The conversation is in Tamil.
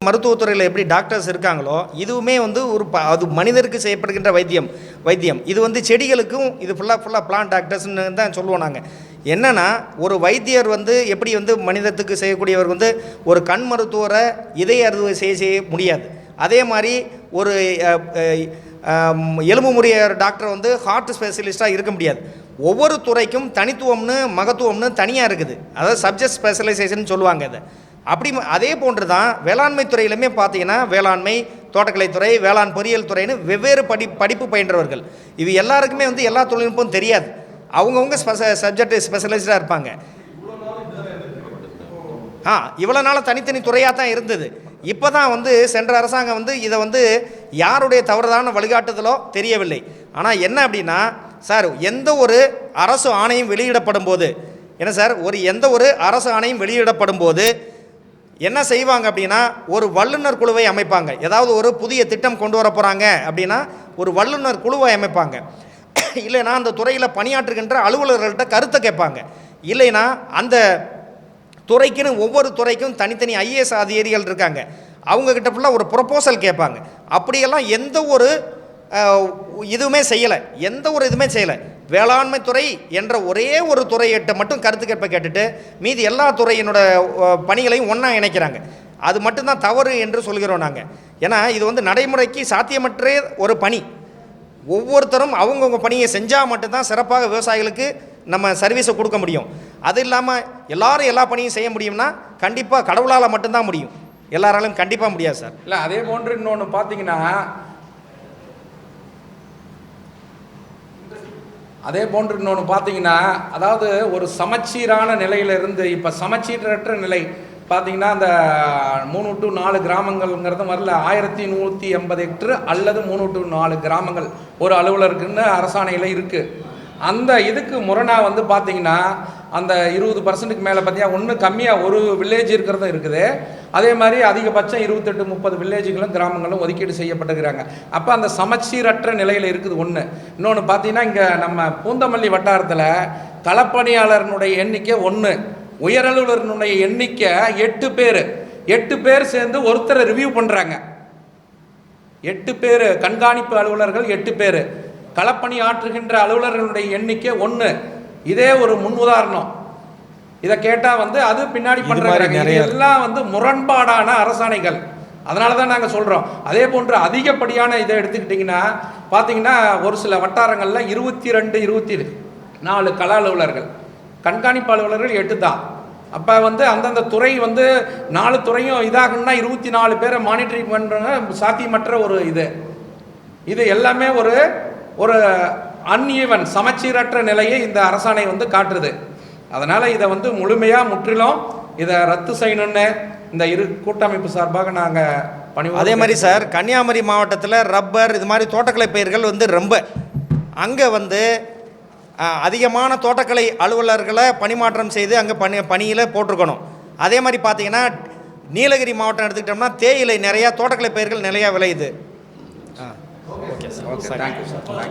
மருத்துவத்துறையில் எப்படி டாக்டர்ஸ் இருக்காங்களோ இதுவுமே வந்து அது மனிதருக்கு செய்யப்படுகின்ற வைத்தியம் இது வந்து செடிகளுக்கும் இது ஃபுல்லாக பிளான்ட் டாக்டர்ஸ்னு தான் சொல்லுவோம் நாங்கள். என்னென்னா ஒரு வைத்தியர் வந்து எப்படி வந்து மனிதத்துக்கு செய்யக்கூடியவர் வந்து ஒரு கண் மருத்துவரை இதய அறுவை செய்ய முடியாது. அதே மாதிரி ஒரு எலும்பு முறிய டாக்டர் வந்து ஹார்ட் ஸ்பெஷலிஸ்ட்டாக இருக்க முடியாது. ஒவ்வொரு துறைக்கும் தனித்துவம்னு மகத்துவம்னு தனியாக இருக்குது. அதாவது சப்ஜெக்ட் ஸ்பெஷலைசேஷன் சொல்லுவாங்க இதை. அப்படி அதே போன்று தான் வேளாண்மை துறையிலுமே பார்த்தீங்கன்னா வேளாண்மை, தோட்டக்கலைத்துறை, வேளாண் பொறியியல் துறைன்னு வெவ்வேறு படிப்பு பயின்றவர்கள். இது எல்லாருக்குமே வந்து எல்லா தொழில்நுட்பம் தெரியாது. அவங்கவுங்க சப்ஜெக்ட் ஸ்பெஷலைஸ்டாக இருப்பாங்க. இவ்வளோ நாள் தனித்தனி துறையாக தான் இருந்தது. இப்போ தான் வந்து சென்ற அரசாங்கம் வந்து இதை வந்து யாருடைய தவறுதான வழிகாட்டுதலோ தெரியவில்லை. ஆனால் என்ன அப்படின்னா சார், எந்த ஒரு அரசு ஆணையம் வெளியிடப்படும் போது என்ன சார் எந்த ஒரு அரசு ஆணையம் வெளியிடப்படும் போது என்ன செய்வாங்க அப்படின்னா ஒரு வல்லுநர் குழுவை அமைப்பாங்க. ஏதாவது ஒரு புதிய திட்டம் கொண்டு வர போகிறாங்க அப்படின்னா ஒரு வல்லுநர் குழுவை அமைப்பாங்க. இல்லைனா அந்த துறையில் பணியாற்றுகின்ற அலுவலர்கள்ட்ட கருத்தை கேட்பாங்க. இல்லைனா அந்த துறைக்குன்னு ஒவ்வொரு துறைக்கும் தனித்தனி ஐஏஎஸ் அதிகாரிகள் இருக்காங்க. அவங்கக்கிட்ட ஃபுல்லாக ஒரு ப்ரொப்போசல் கேட்பாங்க. அப்படியெல்லாம் எந்த ஒரு இதுவுமே செய்யலை. வேளாண்மை துறை என்ற ஒரே ஒரு துறையிட்ட மட்டும் கருத்து கேட்ப கேட்டுட்டு மீதி எல்லா துறையினோட பணிகளையும் ஒன்றா இணைக்கிறாங்க. அது மட்டும்தான் தவறு என்று சொல்கிறோம் நாங்கள். ஏன்னா இது வந்து நடைமுறைக்கு சாத்தியமற்ற ஒரு பணி. ஒவ்வொருத்தரும் அவங்கவுங்க பணியை செஞ்சால் மட்டும்தான் சிறப்பாக விவசாயிகளுக்கு நம்ம சர்வீஸை கொடுக்க முடியும். அது இல்லாமல் எல்லாரும் எல்லா பணியும் செய்ய முடியும்னா கண்டிப்பாக கடவுளால் மட்டும்தான் முடியும். எல்லாராலும் கண்டிப்பாக முடியாது சார். இல்லை, அதே போன்று இன்னொன்று பார்த்தீங்கன்னா அதாவது ஒரு சமச்சீரான நிலையிலிருந்து இப்போ சமச்சீரற்ற நிலை பார்த்தீங்கன்னா அந்த 3 to 4 கிராமங்கள்ங்கிறது வரல. 1180 ஹெக்டர் அல்லது 3 to 4 கிராமங்கள் ஒரு அலுவலருக்குன்னு அரசாணையில் இருக்குது. அந்த இதுக்கு முரணாக வந்து பார்த்தீங்கன்னா அந்த 20% மேலே பார்த்தியா ஒன்று கம்மியாக ஒரு வில்லேஜ் இருக்கிறதும் இருக்குது. அதே மாதிரி அதிகபட்சம் 28-30 வில்லேஜுகளும் கிராமங்களும் ஒதுக்கீடு செய்யப்பட்டுக்கிறாங்க. அப்போ அந்த சமச்சீரற்ற நிலையில் இருக்குது ஒன்று. இன்னொன்று பார்த்தீங்கன்னா இங்கே நம்ம பூந்தமல்லி வட்டாரத்தில் களப்பணியாளர்னுடைய எண்ணிக்கை 1, உயரலுவலனுடைய எண்ணிக்கை 8 பேர் சேர்ந்து ஒருத்தரை ரிவ்யூ பண்ணுறாங்க. 8 பேர் கண்காணிப்பு அலுவலர்கள், 8 பேர் களப்பணி ஆற்றுகின்ற அலுவலர்களுடைய எண்ணிக்கை 1. இதே ஒரு முன் உதாரணம். இதை கேட்டால் வந்து அது பின்னாடி பண்ணுறாங்க. இதெல்லாம் வந்து முரண்பாடான அரசாணைகள். அதனால தான் நாங்கள் சொல்கிறோம். அதே போன்று அதிகப்படியான இதை எடுத்துக்கிட்டிங்கன்னா பார்த்தீங்கன்னா ஒரு சில வட்டாரங்களில் 22-24 கள அலுவலர்கள், கண்காணிப்பு அலுவலர்கள் 8 தான். அப்போ வந்து அந்தந்த துறை வந்து 4 துறையும் இதாகணும்னா 24 பேரை மானிட்டரிங் பண்ணுறாங்க. சாத்தியமற்ற ஒரு இது எல்லாமே ஒரு அன்ஈவன் சமச்சீரற்ற நிலையை இந்த அரசாணை வந்து காட்டுறது. அதனால் இதை வந்து முற்றிலும் இதை ரத்து செய்யணும்னு இந்த கூட்டமைப்பு சார்பாக நாங்கள் அதே மாதிரி சார், கன்னியாகுமரி மாவட்டத்தில் ரப்பர் இது மாதிரி தோட்டக்கலை பயிர்கள் வந்து ரொம்ப அங்கே வந்து அதிகமான தோட்டக்கலை அலுவலர்களை பணிமாற்றம் செய்து அங்கே பணியில் போட்டிருக்கணும். அதே மாதிரி பார்த்தீங்கன்னா நீலகிரி மாவட்டம் எடுத்துக்கிட்டோம்னா தேயிலை நிறையா, தோட்டக்கலை பயிர்கள் நிறையா விளையுது. Okay sir. Thank you sir.